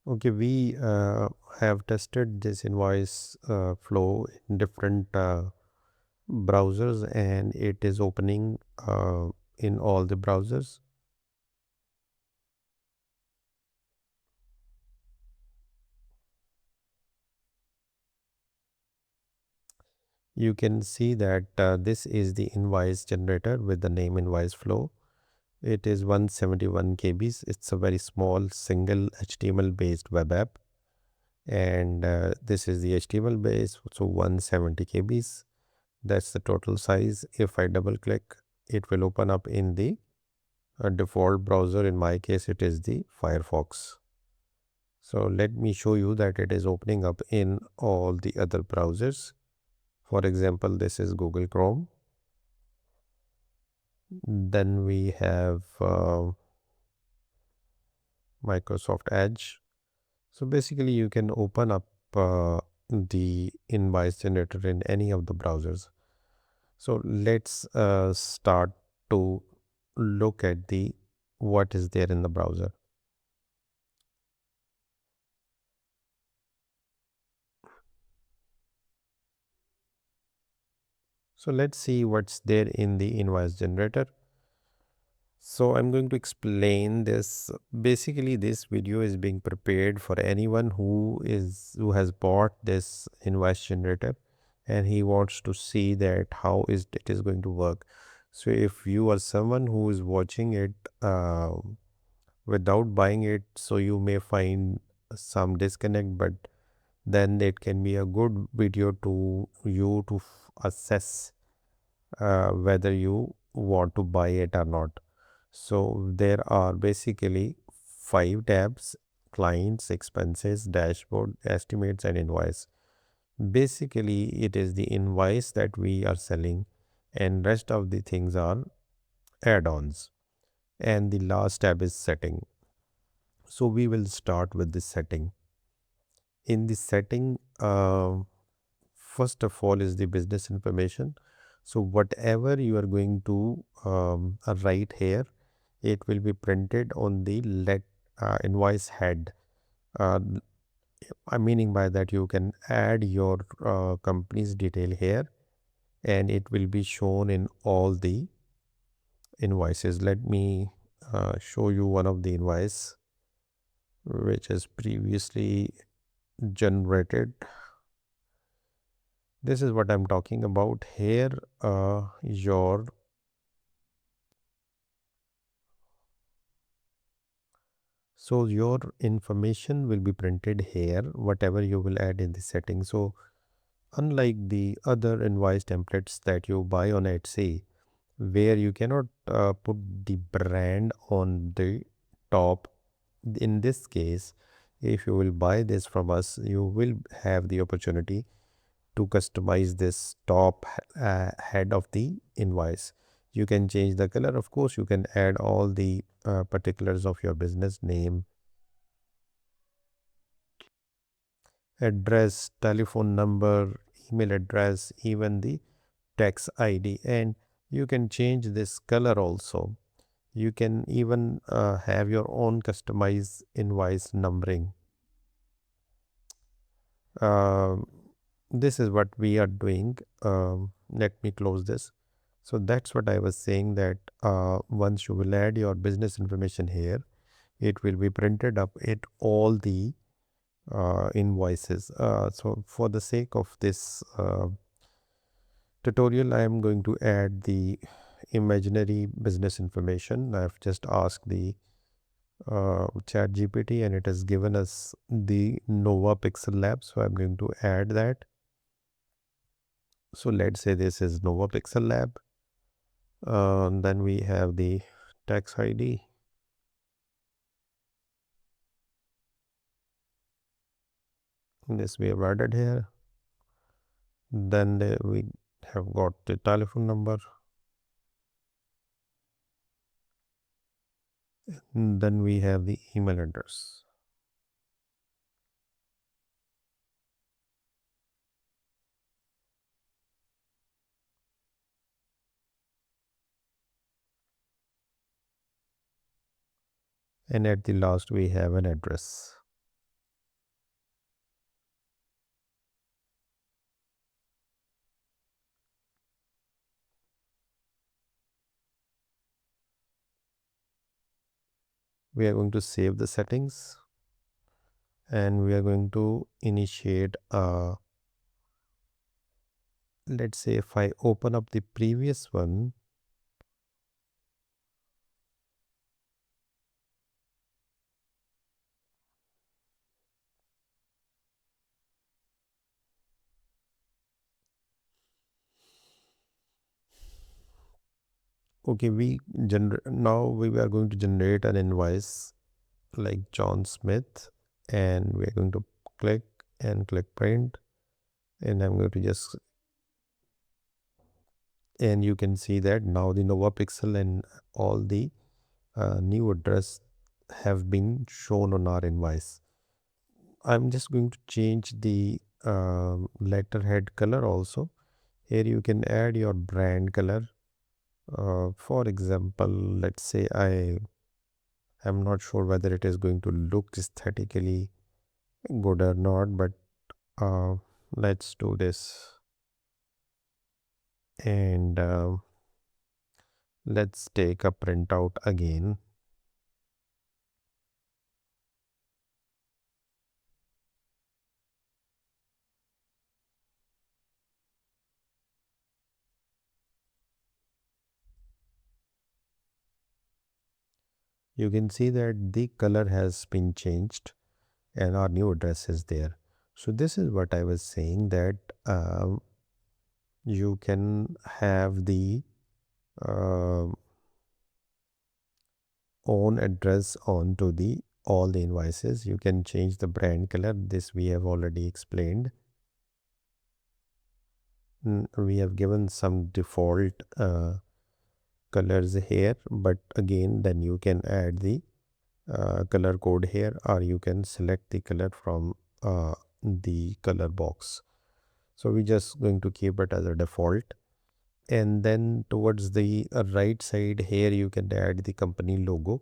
Okay, we have tested this invoice flow in different browsers, and it is opening in all the browsers. You can see that this is the invoice generator with the name invoice flow. It is 171 kbs. It's a very small single HTML based web app, and this is the HTML base, so 170 kbs. That's the total size. If I double click, it will open up in the default browser. In my case, it is the Firefox. So let me show you that it is opening up in all the other browsers. For example, this is Google Chrome. Then we have Microsoft Edge. So basically, you can open up the invoice generator in any of the browsers. So let's start to look at the what is there in the browser. So let's see what's there in the invoice generator. So I'm going to explain this. Basically, this video is being prepared for anyone who has bought this invoice generator and he wants to see that how is it is going to work. So if you are someone who is watching it without buying it, so you may find some disconnect, but then it can be a good video to you to assess whether you want to buy it or not. So there are basically 5 tabs: clients, expenses, dashboard, estimates, and invoice. Basically, it is the invoice that we are selling, and rest of the things are add-ons. And the last tab is setting. So we will start with the setting. In the setting, first of all is the business information. So whatever you are going to write here, it will be printed on the invoice head. Uh, I'm meaning by that you can add your company's detail here, and it will be shown in all the invoices. Let me show you one of the invoice which is previously generated. This is what I'm talking about here. Your So your information will be printed here, whatever you will add in the settings. So unlike the other invoice templates that you buy on Etsy, where you cannot put the brand on the top, in this case, if you will buy this from us, you will have the opportunity to customize this top head of the invoice. You can change the color. Of course, you can add all the particulars of your business name, address, telephone number, email address, even the tax ID, and you can change this color also. You can even have your own customized invoice numbering. Um this is what we are doing. Let me close this. So that's what I was saying, that once you will add your business information here, it will be printed up at all the invoices. So for the sake of this tutorial, I am going to add the imaginary business information. I've just asked the chat GPT and it has given us the Nova Pixel Lab. So I'm going to add that. So let's say this is Nova Pixel Lab. Then we have the tax ID. This we have added here. Then we have got the telephone number. Then we have the email address. And at the last we have an address. We are going to save the settings and we are going to initiate let's say if I open up the previous one, okay, now we are going to generate an invoice like John Smith, and we are going to click and click print, and I'm going to just, and you can see that now the Nova Pixel and all the new address have been shown on our invoice. I'm just going to change the letterhead color also. Here you can add your brand color. For example, let's say I am not sure whether it is going to look aesthetically good or not, but uh, let's do this. And let's take a printout again. You can see that the color has been changed and our new address is there. So this is what I was saying, that you can have the uh, own address onto the all the invoices. You can change the brand color. This we have already explained. We have given some default colors here, but again then you can add the color code here, or you can select the color from the color box. So we just going to keep it as a default. And then towards the right side here you can add the company logo.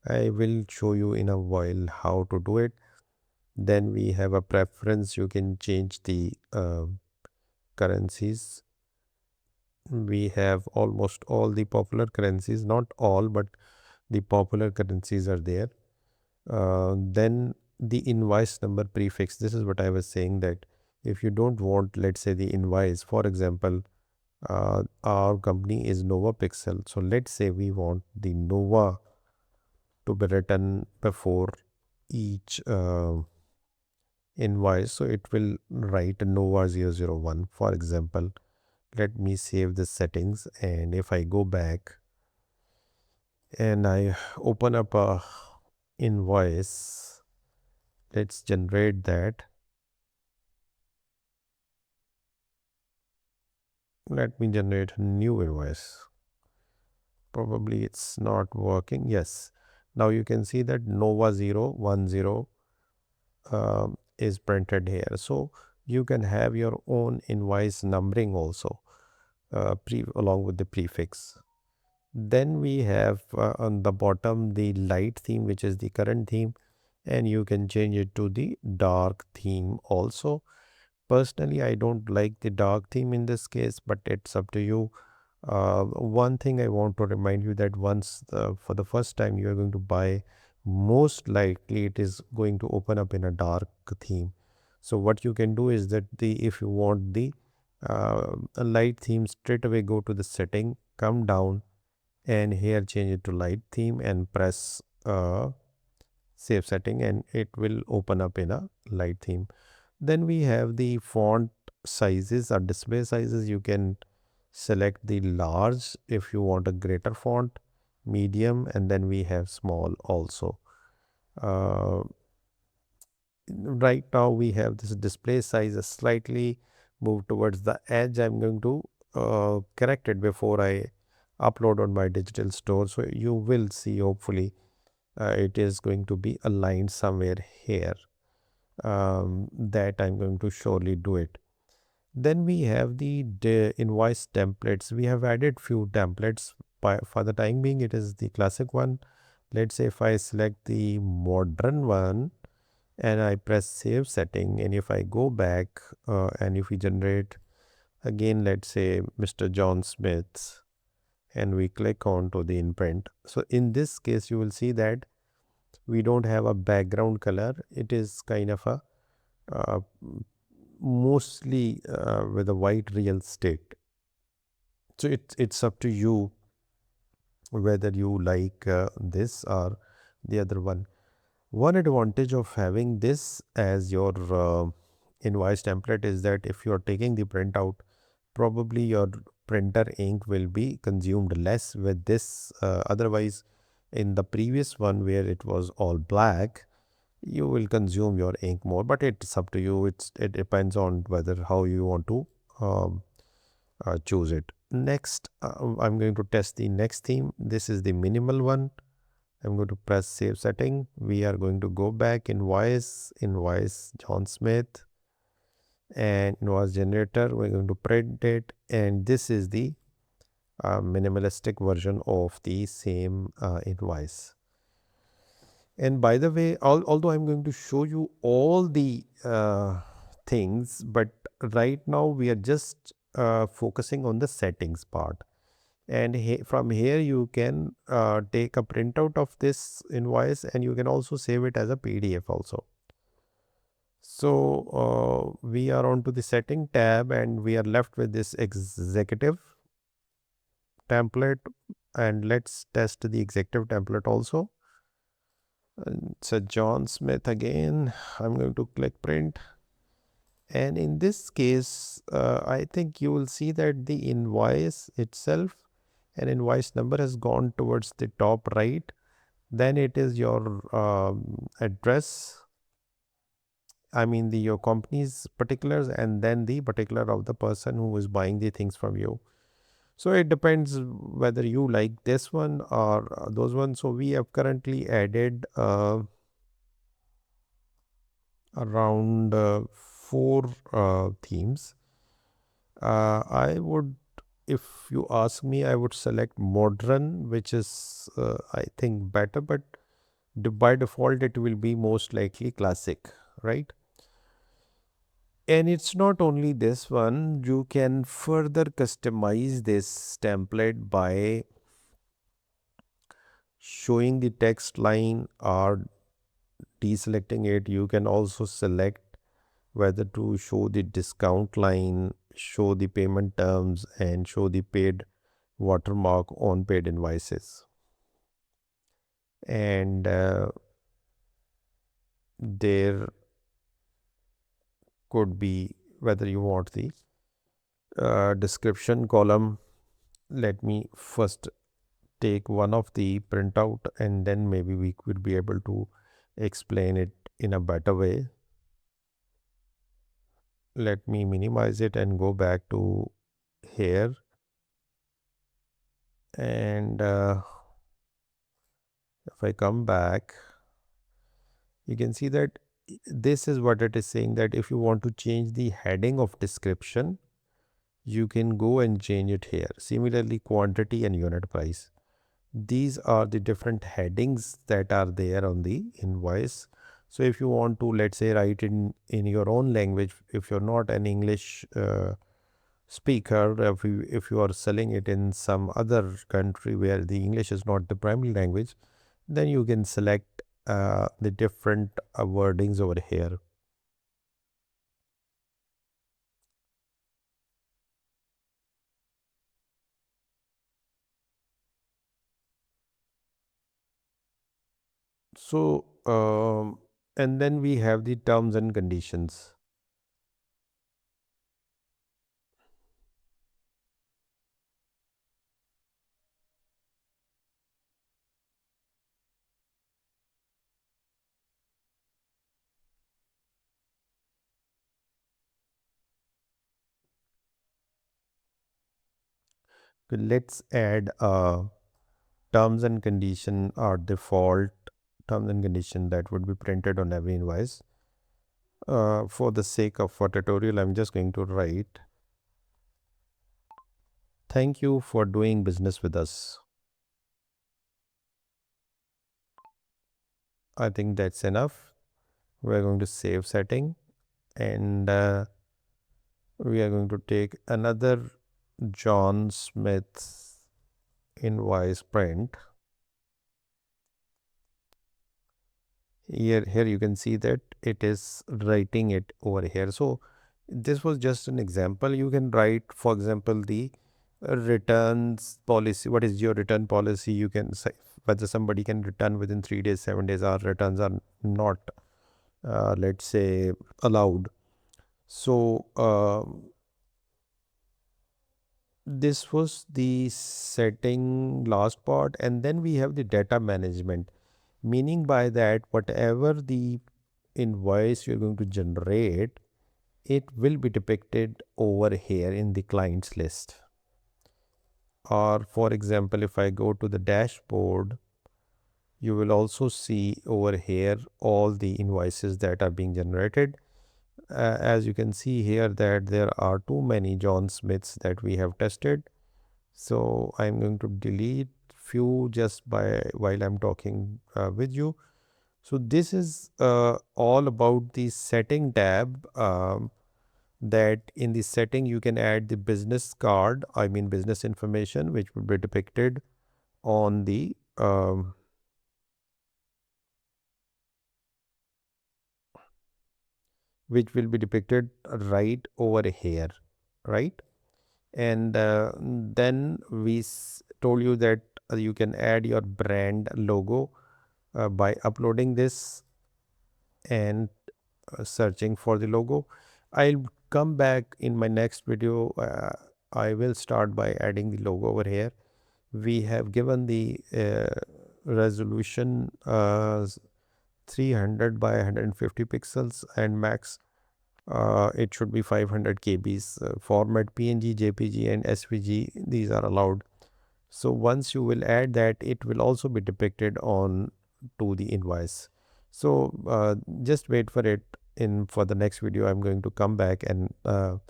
I will show you in a while how to do it. Then we have a preference. You can change the currencies. We have almost all the popular currencies, not all, but the popular currencies are there. Then the invoice number prefix. This is what I was saying, that if you don't want, let's say, the invoice, for example, our company is Nova Pixel. So let's say we want the Nova to be written before each invoice. So it will write Nova 001, for example. Let me save the settings, and if I go back and I open up a invoice, let's generate that. Let me generate a new invoice. Probably it's not working. Yes. Now you can see that Nova 010 is printed here. So you can have your own invoice numbering also along with the prefix. Then we have on the bottom the light theme, which is the current theme, and you can change it to the dark theme also. Personally, I don't like the dark theme in this case, but it's up to you. One thing I want to remind you, that for the first time you are going to buy, most likely it is going to open up in a dark theme. So what you can do is that if you want the a light theme, straight away go to the setting, come down, and here change it to light theme and press save setting, and it will open up in a light theme. Then we have the font sizes or display sizes. You can select the large if you want a greater font, medium, and then we have small also. Uh, right now we have this display size is slightly moved towards the edge. I'm going to correct it before I upload on my digital store. So you will see, hopefully, it is going to be aligned somewhere here. That I'm going to surely do it. Then we have the invoice templates. We have added few templates. For the time being, it is the classic one. Let's say if I select the modern one and I press save setting, and if I go back and if we generate again, let's say Mr. John Smith, and we click on to the imprint. So in this case, you will see that we don't have a background color. It is kind of a uh, mostly with a white real estate. So it's up to you whether you like this or the other one. One advantage of having this as your invoice template is that if you are taking the printout, probably your printer ink will be consumed less with this. Otherwise, in the previous one where it was all black, you will consume your ink more. But it's up to you. It depends on whether how you want to um, choose it. Next, I'm going to test the next theme. This is the minimal one. I'm going to press save setting. We are going to go back invoice John Smith and invoice generator. We're going to print it, and this is the minimalistic version of the same invoice. And by the way, although I'm going to show you all the things, but right now we are just focusing on the settings part. And from here you can take a printout of this invoice, and you can also save it as a PDF also. So we are on to the setting tab, and we are left with this executive template, and let's test the executive template also. So John Smith again. I'm going to click print, and in this case I think you will see that the invoice itself and invoice number has gone towards the top right. Then it is your address, I mean your company's particulars, and then the particular of the person who is buying the things from you. So it depends whether you like this one or those ones. So we have currently added around four themes. I would, if you ask me, I would select modern, which is I think better, but by default it will be most likely classic, right? And it's not only this one, you can further customize this template by showing the text line or deselecting it. You can also select whether to show the discount line, show the payment terms, and show the paid watermark on paid invoices. And there could be whether you want the description column. Let me first take one of the printout, and then maybe we could be able to explain it in a better way. Let me minimize it and go back to here, and if I come back, you can see that this is what it is saying, that if you want to change the heading of description, you can go and change it here. Similarly, quantity and unit price. These are the different headings that are there on the invoice. So if you want to, let's say, write in your own language, if you're not an English speaker, if you are selling it in some other country where the English is not the primary language, then you can select the different wordings over here. So and then we have the terms and conditions. Let's add terms and condition or default terms and condition that would be printed on every invoice. For the sake of a tutorial, I'm just going to write, thank you for doing business with us. I think that's enough. We're going to save setting, and we are going to take another John Smith invoice print. Here you can see that it is writing it over here. So this was just an example. You can write, for example, the returns policy. What is your return policy? You can say whether somebody can return within 3 days, 7 days. Our returns are not, let's say, allowed. So this was the setting last part, and then we have the data management, meaning by that whatever the invoice you're going to generate, it will be depicted over here in the clients list. Or for example, if I go to the dashboard, you will also see over here all the invoices that are being generated. As you can see here that there are too many John Smiths that we have tested. So I'm going to delete few just by while I'm talking with you. So this is all about the setting tab, that in the setting you can add the business card, I mean business information, which would be depicted on the which will be depicted right over here, right? And then we told you that you can add your brand logo by uploading this and searching for the logo. I'll come back in my next video. I will start by adding the logo over here. We have given the resolution 300 by 150 pixels and max it should be 500 kbs. Format PNG, JPG and SVG, these are allowed. So once you will add that, it will also be depicted on to the invoice. So just wait for it. In for the next video I'm going to come back and add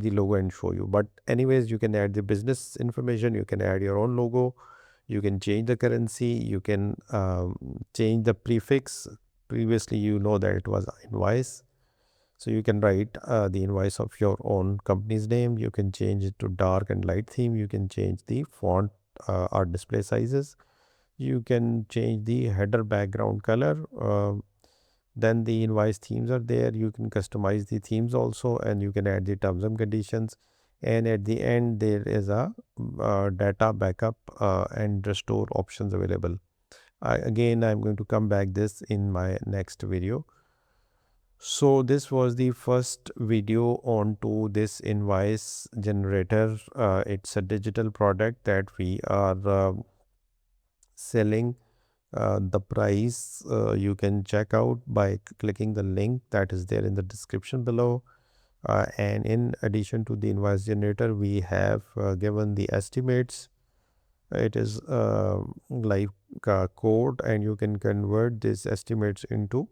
the logo and show you. But anyways, you can add the business information, you can add your own logo, you can change the currency, you can change the prefix. Previously you know that it was invoice, so you can write the invoice of your own company's name. You can change it to dark and light theme. You can change the font or display sizes. You can change the header background color. Then the invoice themes are there. You can customize the themes also, and you can add the terms and conditions. And at the end, there is a data backup and restore options available. Again, I'm going to come back this in my next video. So this was the first video onto this invoice generator. It's a digital product that we are selling. The price you can check out by clicking the link that is there in the description below. And in addition to the invoice generator, we have given the estimates. It is like code, and you can convert these estimates into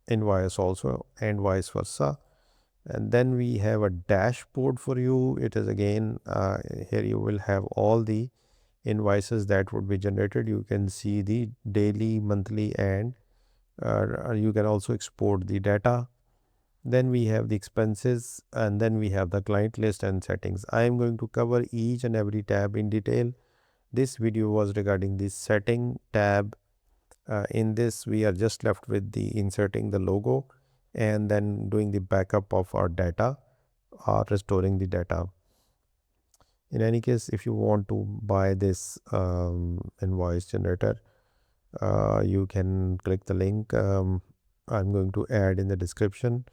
invoice also, and vice versa. And then we have a dashboard for you. It is again here you will have all the invoices that would be generated. You can see the daily, monthly, and you can also export the data. Then we have the expenses, and then we have the client list and settings. I am going to cover each and every tab in detail. This video was regarding the setting tab. In this, we are just left with the inserting the logo and then doing the backup of our data or restoring the data. In any case, if you want to buy this invoice generator, you can click the link. I'm going to add in the description.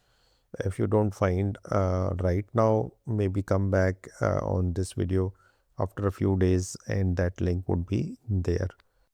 If you don't find right now, maybe come back on this video after a few days and that link would be there.